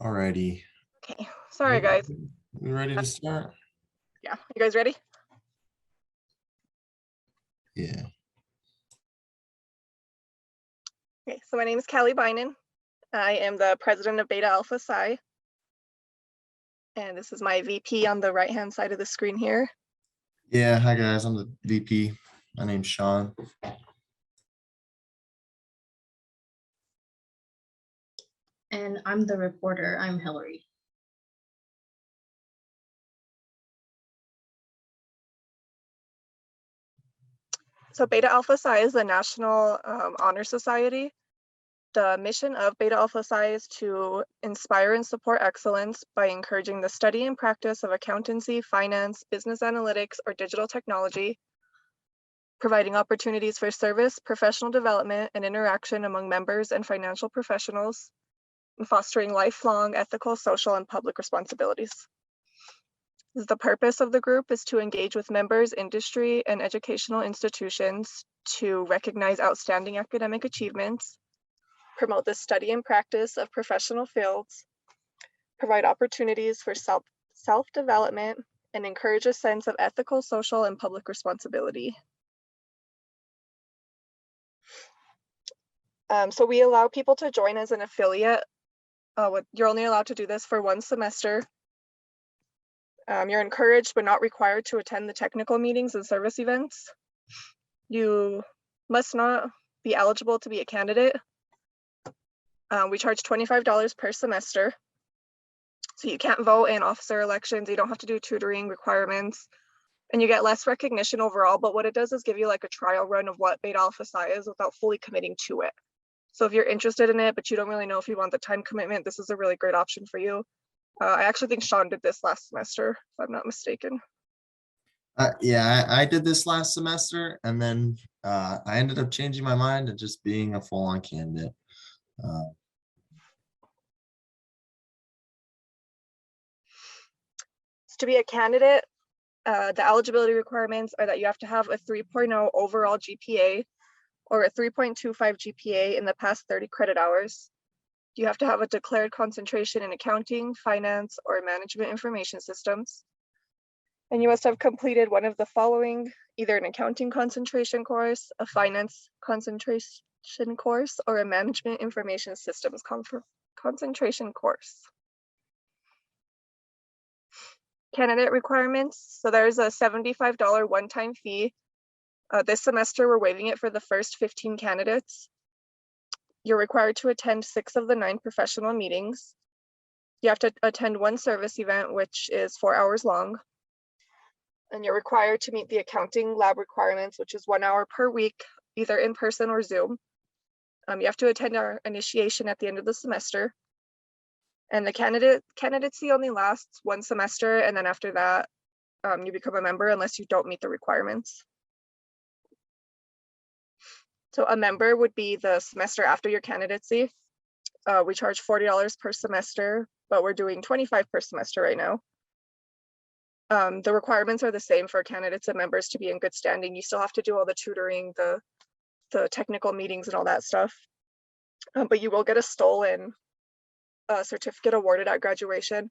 Alrighty. Okay, sorry guys. We ready to start? Yeah, you guys ready? Yeah. Okay, so my name is Callie Bynan. I am the president of Beta Alpha Psi. And this is my VP on the right-hand side of the screen here. Yeah, hi guys, I'm the VP. My name's Sean. And I'm the reporter. I'm Hillary. So Beta Alpha Psi is the National Honor Society. The mission of Beta Alpha Psi is to inspire and support excellence by encouraging the study and practice of accountancy, finance, business analytics, or digital technology, providing opportunities for service, professional development, and interaction among members and financial professionals, and fostering lifelong ethical, social, and public responsibilities. The purpose of the group is to engage with members, industry, and educational institutions to recognize outstanding academic achievements, promote the study and practice of professional fields, provide opportunities for self-development, and encourage a sense of ethical, social, and public responsibility. So we allow people to join as an affiliate. You're only allowed to do this for one semester. You're encouraged but not required to attend the technical meetings and service events. You must not be eligible to be a candidate. We charge $25 per semester. So you can't vote in officer elections. You don't have to do tutoring requirements. And you get less recognition overall. But what it does is give you like a trial run of what Beta Alpha Psi is without fully committing to it. So if you're interested in it, but you don't really know if you want the time commitment, this is a really great option for you. I actually think Sean did this last semester, if I'm not mistaken. Yeah, I did this last semester, and then I ended up changing my mind and just being a full-on candidate. To be a candidate, the eligibility requirements are that you have to have a 3.0 overall GPA or a 3.25 GPA in the past 30 credit hours. You have to have a declared concentration in accounting, finance, or management information systems. And you must have completed one of the following, either an accounting concentration course, a finance concentration course, or a management information systems concentration course. Candidate requirements. So there's a $75 one-time fee. This semester, we're waiving it for the first 15 candidates. You're required to attend 6 of the 9 professional meetings. You have to attend one service event, which is 4 hours long. And you're required to meet the accounting lab requirements, which is 1 hour per week, either in person or Zoom. You have to attend our initiation at the end of the semester. And the candidacy only lasts 1 semester, and then after that, you become a member unless you don't meet the requirements. So a member would be the semester after your candidacy. We charge $40 per semester, but we're doing $25 per semester right now. The requirements are the same for candidates and members to be in good standing. You still have to do all the tutoring, the technical meetings and all that stuff. But you will get a stolen certificate awarded at graduation,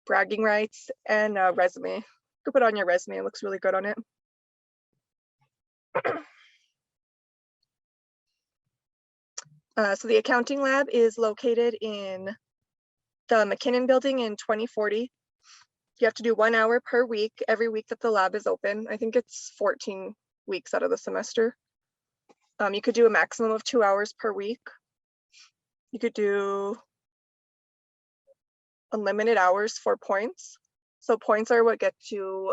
bragging rights, and a resume. You can put it on your resume, it looks really good on it. So the accounting lab is located in the McKinnon building in 2040. You have to do 1 hour per week, every week that the lab is open. I think it's 14 weeks out of the semester. You could do a maximum of 2 hours per week. You could do unlimited hours for points. So points are what get you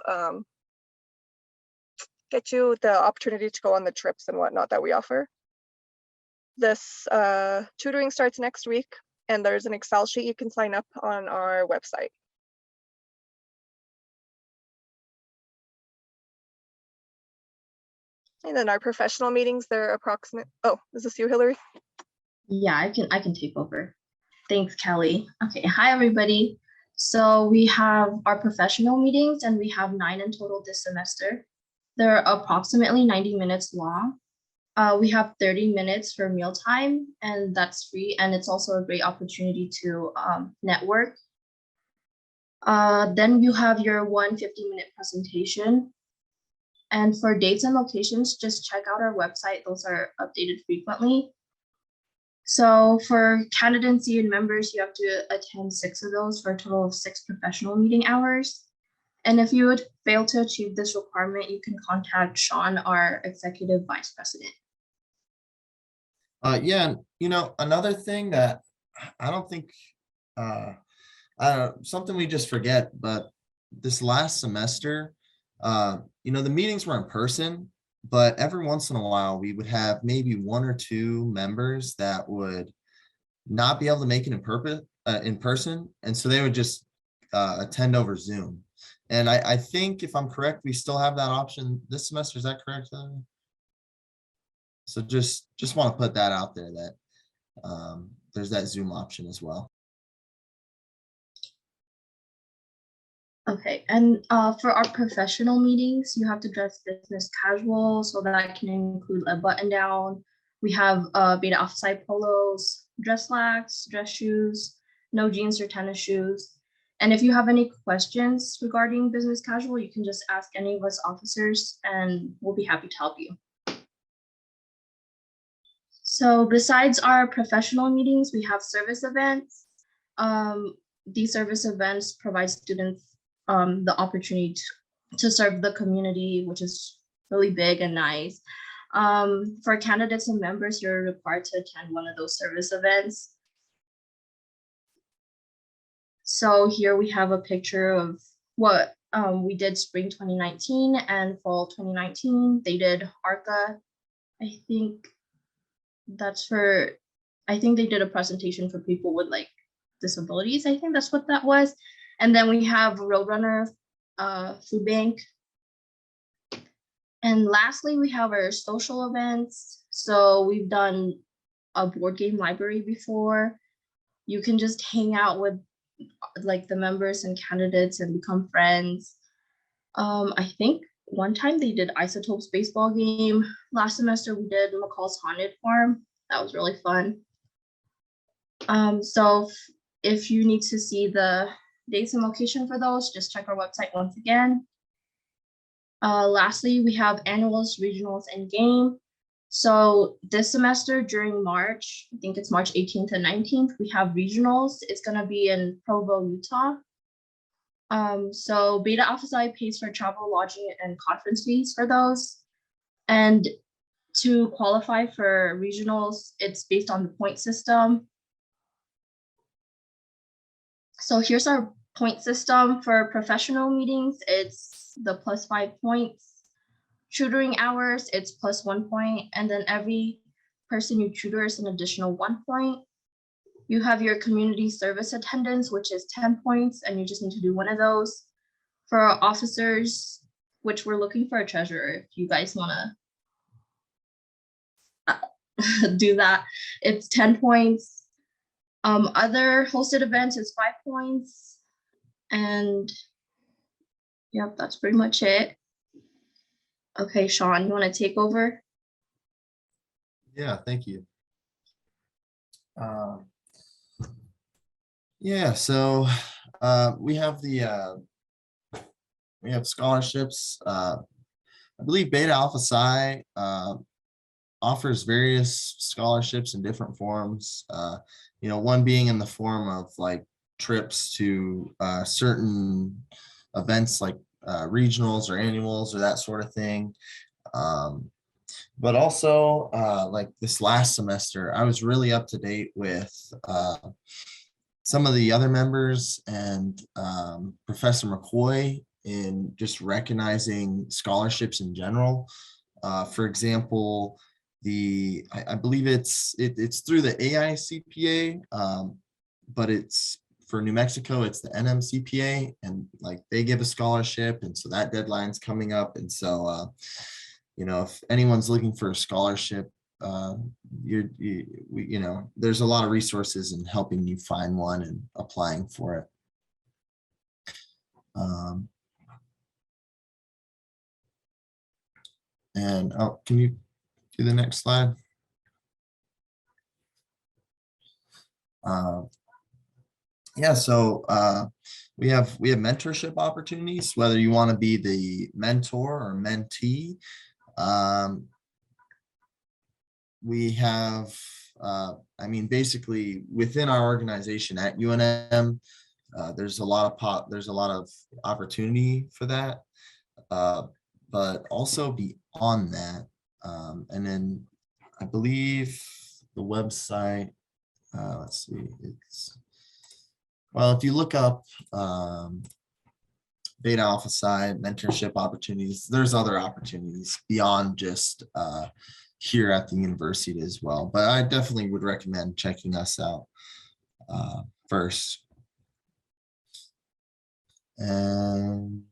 the opportunity to go on the trips and whatnot that we offer. This tutoring starts next week, and there's an Excel sheet you can sign up on our website. And then our professional meetings, they're approximate. Oh, is this you, Hillary? Yeah, I can take over. Thanks, Kelly. Okay, hi everybody. So we have our professional meetings, and we have 9 in total this semester. They're approximately 90 minutes long. We have 30 minutes for mealtime, and that's free. And it's also a great opportunity to network. Then you have your 150-minute presentation. And for dates and locations, just check out our website. Those are updated frequently. So for candidacy and members, you have to attend 6 of those for a total of 6 professional meeting hours. And if you would fail to achieve this requirement, you can contact Sean, our executive vice president. Yeah, another thing that I don't think, something we just forget, but this last semester, the meetings were in person, but every once in a while we would have maybe 1 or 2 members that would not be able to make it in person. And so they would just attend over Zoom. And I think if I'm correct, we still have that option this semester. Is that correct? So just want to put that out there that there's that Zoom option as well. Okay, and for our professional meetings, you have to dress business casual, so that can include a button down. We have Beta Alpha Psi polos, dress slacks, dress shoes, no jeans or tennis shoes. And if you have any questions regarding business casual, you can just ask any of us officers and we'll be happy to help you. So besides our professional meetings, we have service events. These service events provide students the opportunity to serve the community, which is really big and nice. For candidates and members, you're required to attend one of those service events. So here we have a picture of what we did spring 2019 and fall 2019. They did ARCA. I think they did a presentation for people with like disabilities. I think that's what that was. And then we have Roadrunner, Food Bank. And lastly, we have our social events. So we've done a board game library before. You can just hang out with like the members and candidates and become friends. I think one time they did Isotopes baseball game. Last semester we did McCall's Haunted Farm. That was really fun. So if you need to see the dates and location for those, just check our website once again. Lastly, we have annuals, regionals, and game. So this semester during March, I think it's March 18th and 19th, we have regionals. It's gonna be in Provo, Utah. So Beta Alpha Psi pays for travel, lodging, and conference fees for those. And to qualify for regionals, it's based on the point system. So here's our point system for professional meetings. It's the +5 points. Tutoring hours, it's +1 point. And then every person you tutor is an additional 1 point. You have your community service attendance, which is 10 points, and you just need to do one of those. For our officers, which we're looking for a treasurer, if you guys wanna do that, it's 10 points. Other hosted events is 5 points. And yep, that's pretty much it. Okay, Sean, you wanna take over? Yeah, thank you. Yeah, so we have scholarships. I believe Beta Alpha Psi offers various scholarships in different forms. One being in the form of like trips to certain events like regionals or annuals or that sort of thing. But also like this last semester, I was really up to date with some of the other members and Professor McCoy in just recognizing scholarships in general. For example, I believe it's through the AICPA, but it's for New Mexico, it's the NMCPA, and like they give a scholarship, and so that deadline's coming up, and so if anyone's looking for a scholarship, there's a lot of resources in helping you find one and applying for it. And can you to the next slide. Yeah, so we have mentorship opportunities, whether you want to be the mentor or mentee. We have, I mean, basically within our organization at UNM, there's a lot of opportunity for that, but also beyond that. And then I believe the website, let's see, well, if you look up Beta Alpha Psi mentorship opportunities, there's other opportunities beyond just here at the university as well. But I definitely would recommend checking us out first. And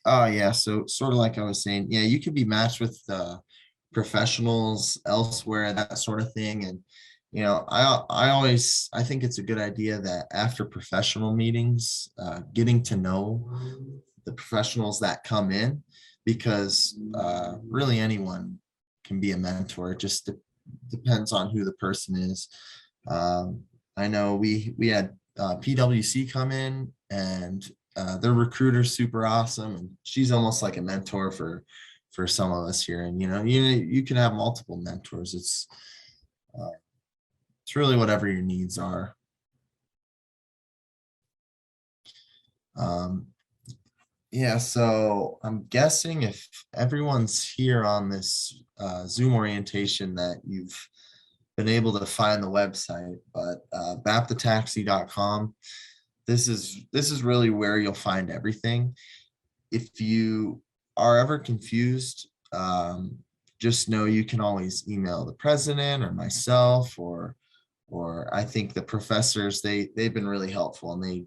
oh yeah, so sort of like I was saying, yeah, you could be matched with professionals elsewhere, that sort of thing. And you know, I think it's a good idea that after professional meetings, getting to know the professionals that come in, because really anyone can be a mentor. It just depends on who the person is. I know we had PwC come in, and their recruiter's super awesome, and she's almost like a mentor for some of us here. And you can have multiple mentors. It's really whatever your needs are. Yeah, so I'm guessing if everyone's here on this Zoom orientation that you've been able to find the website, but bapthetaxi.com, this is really where you'll find everything. If you are ever confused, just know you can always email the president or myself, or I think the professors, they've been really helpful, and they'd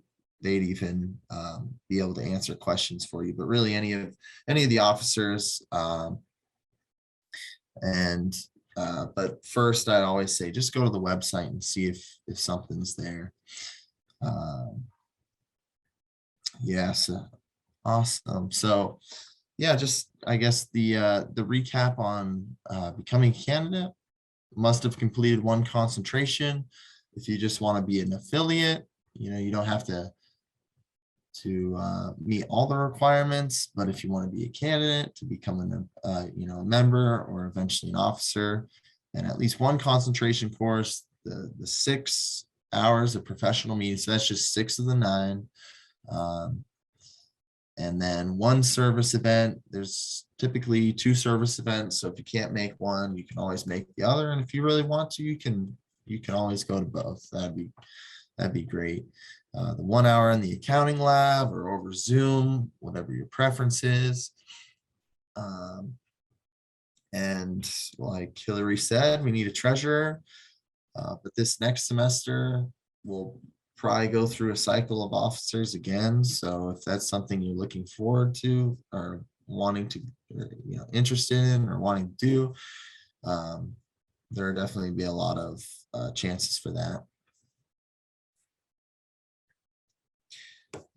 even be able to answer questions for you. But really any of the officers, but first I'd always say just go to the website and see if something's there. Yes, awesome. So yeah, just I guess the recap on becoming a candidate: must have completed one concentration. If you just want to be an affiliate, you don't have to meet all the requirements. But if you want to be a candidate to become a member or eventually an officer, and at least one concentration course, the 6 hours of professional meetings, so that's just 6 of the 9. And then one service event. There's typically 2 service events, so if you can't make one, you can always make the other. And if you really want to, you can always go to both. That'd be great. The 1 hour in the accounting lab or over Zoom, whatever your preference is. And like Hillary said, we need a treasurer. But this next semester, we'll probably go through a cycle of officers again. So if that's something you're looking forward to, or wanting to, interested in or wanting to do, there will definitely be a lot of chances for that.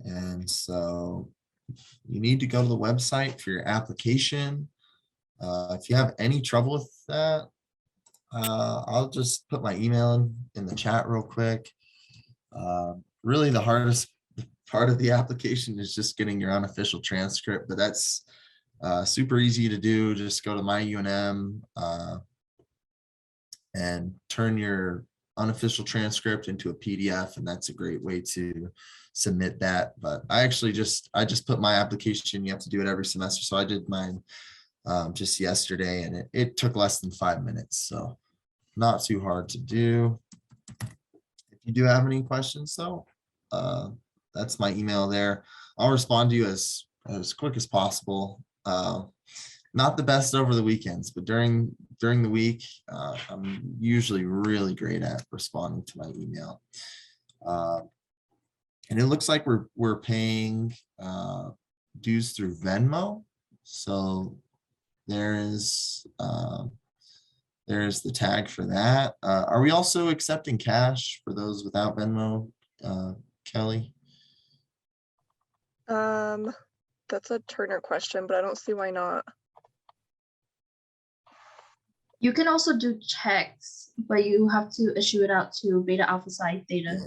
And so you need to go to the website for your application. If you have any trouble with that, I'll just put my email in the chat real quick. Really the hardest part of the application is just getting your unofficial transcript, but that's super easy to do. Just go to my UNM and turn your unofficial transcript into a PDF, and that's a great way to submit that. But I just put my application. You have to do it every semester, so I did mine just yesterday, and it took less than 5 minutes, so not too hard to do. If you do have any questions though, that's my email there. I'll respond to you as quick as possible. Not the best over the weekends, but during the week, I'm usually really great at responding to my email. And it looks like we're paying dues through Venmo. So there's the tag for that. Are we also accepting cash for those without Venmo, Kelly? That's a Turner question, but I don't see why not. You can also do checks, but you have to issue it out to Beta Alpha Psi Theta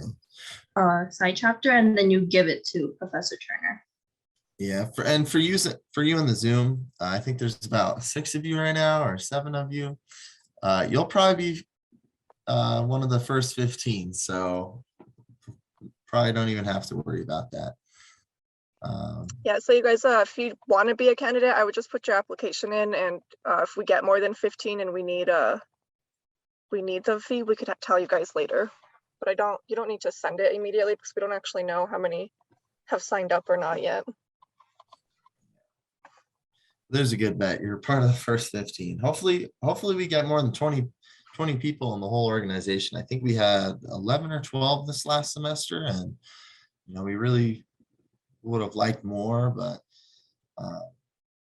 Psi chapter, and then you give it to Professor Turner. Yeah, for you in the Zoom, I think there's about 6 of you right now, or 7 of you. You'll probably be one of the first 15, so probably don't even have to worry about that. Yeah, so you guys, if you want to be a candidate, I would just put your application in, and if we get more than 15 and we need the fee, we could tell you guys later. But you don't need to send it immediately because we don't actually know how many have signed up or not yet. There's a good bet. You're part of the first 15. Hopefully we get more than 20 people in the whole organization. I think we had 11 or 12 this last semester, and we really would have liked more, but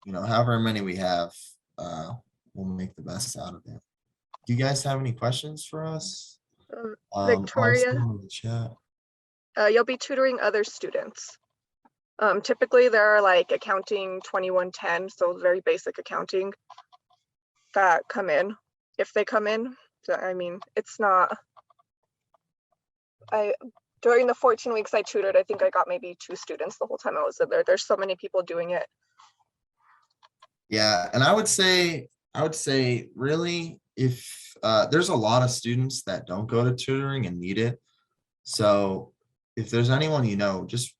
however many we have, we'll make the best out of it. Do you guys have any questions for us? Victoria, in the chat. you'll be tutoring other students. Typically there are like accounting 2110, so very basic accounting that come in. If they come in, I mean, it's not, during the 14 weeks I tutored, I think I got maybe 2 students the whole time I was in there. There's so many people doing it. Yeah, and I would say really, if there's a lot of students that don't go to tutoring and need it. So if there's anyone just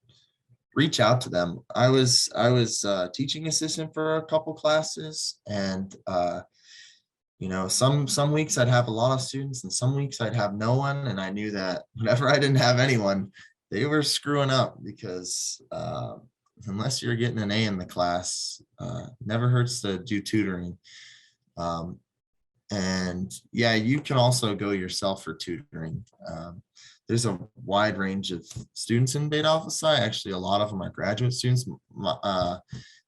reach out to them. I was teaching assistant for a couple classes, and some weeks I'd have a lot of students and some weeks I'd have no one, and I knew that whenever I didn't have anyone, they were screwing up, because unless you're getting an A in the class, never hurts to do tutoring. And yeah, you can also go yourself for tutoring. There's a wide range of students in Beta Alpha Psi. Actually, a lot of them are graduate students.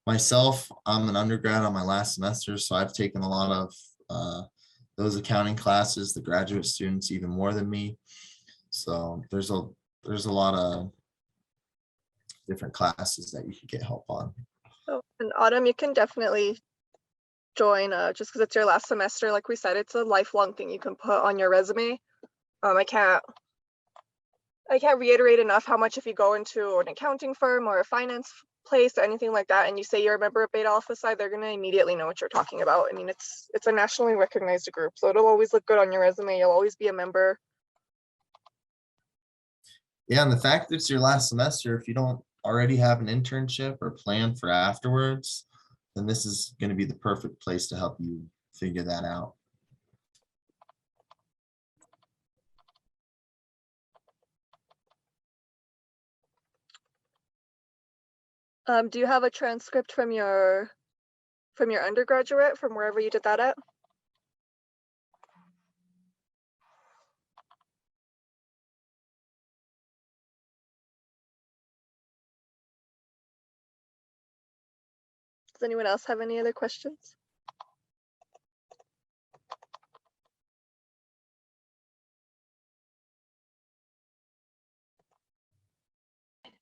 Myself, I'm an undergrad on my last semester, so I've taken a lot of those accounting classes. The graduate students even more than me. So there's a lot of different classes that you could get help on. So in Autumn, you can definitely join just because it's your last semester. Like we said, it's a lifelong thing you can put on your resume. I can't reiterate enough how much, if you go into an accounting firm or a finance place or anything like that, and you say you're a member of Beta Alpha Psi, they're going to immediately know what you're talking about. I mean, it's a nationally recognized group, so it'll always look good on your resume. You'll always be a member. Yeah, and the fact that it's your last semester, if you don't already have an internship or plan for afterwards, then this is going to be the perfect place to help you figure that out. Do you have a transcript from your undergraduate, from wherever you did that at? Does anyone else have any other questions?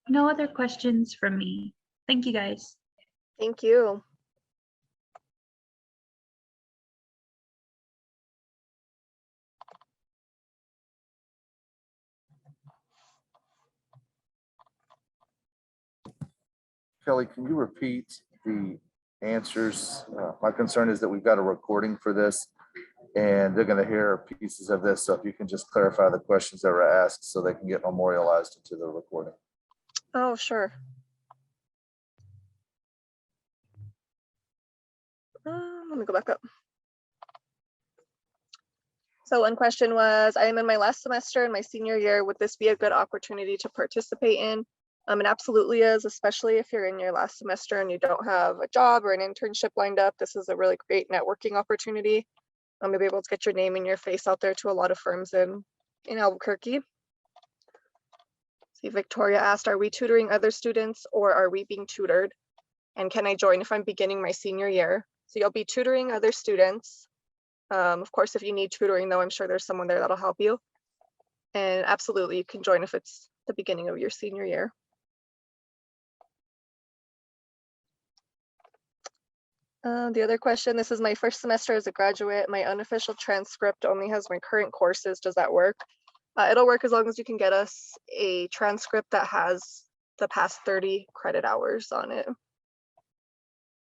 No other questions from me. Thank you, guys. Thank you. Kelly, can you repeat the answers? My concern is that we've got a recording for this, and they're going to hear pieces of this. So if you can just clarify the questions that were asked so they can get memorialized into the recording. Oh, sure. Let me go back up. So one question was, I am in my last semester in my senior year. Would this be a good opportunity to participate in? It absolutely is, especially if you're in your last semester and you don't have a job or an internship lined up. This is a really great networking opportunity. To be able to get your name and your face out there to a lot of firms in Albuquerque. See, Victoria asked, are we tutoring other students or are we being tutored? And can I join if I'm beginning my senior year? So you'll be tutoring other students. Of course, if you need tutoring though, I'm sure there's someone there that'll help you. And absolutely, you can join if it's the beginning of your senior year. The other question, this is my first semester as a graduate. My unofficial transcript only has my current courses. Does that work? It'll work as long as you can get us a transcript that has the past 30 credit hours on it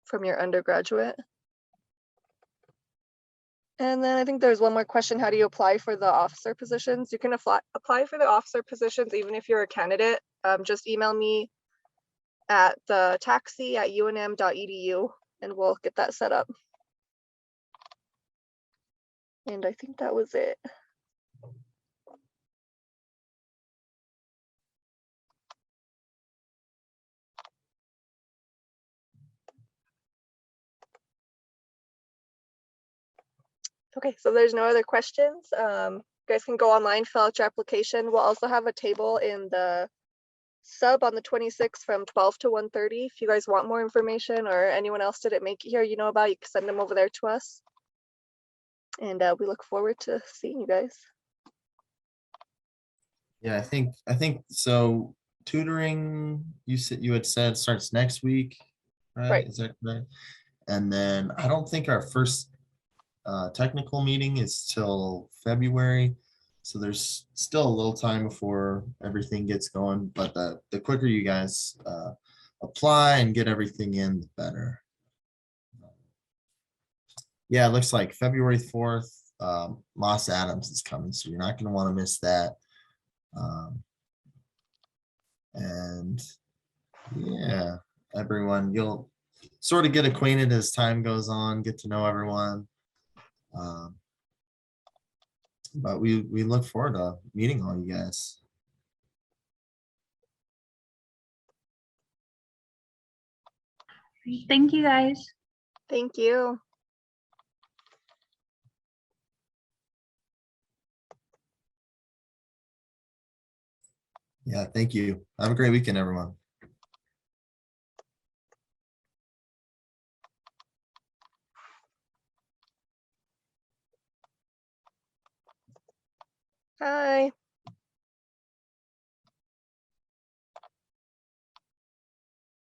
from your undergraduate. And then I think there's one more question. How do you apply for the officer positions? You can apply for the officer positions even if you're a candidate. Just email me at the taxi@unm.edu and we'll get that set up. And I think that was it. Okay, so there's no other questions. You guys can go online, fill out your application. We'll also have a table in the sub on the 26th from 12 to 1:30. If you guys want more information or anyone else didn't make it here, you know about, you can send them over there to us. And we look forward to seeing you guys. Yeah, I think so. Tutoring, you had said starts next week, right? Right. Is that correct? And then I don't think our first technical meeting is till February. So there's still a little time before everything gets going, but the quicker you guys apply and get everything in, the better. Yeah, it looks like February 4th, Moss Adams is coming, so you're not gonna want to miss that. And yeah, everyone, you'll sort of get acquainted as time goes on, get to know everyone. But we look forward to meeting all you guys. Thank you, guys. Thank you. Yeah, thank you. Have a great weekend, everyone. Hi.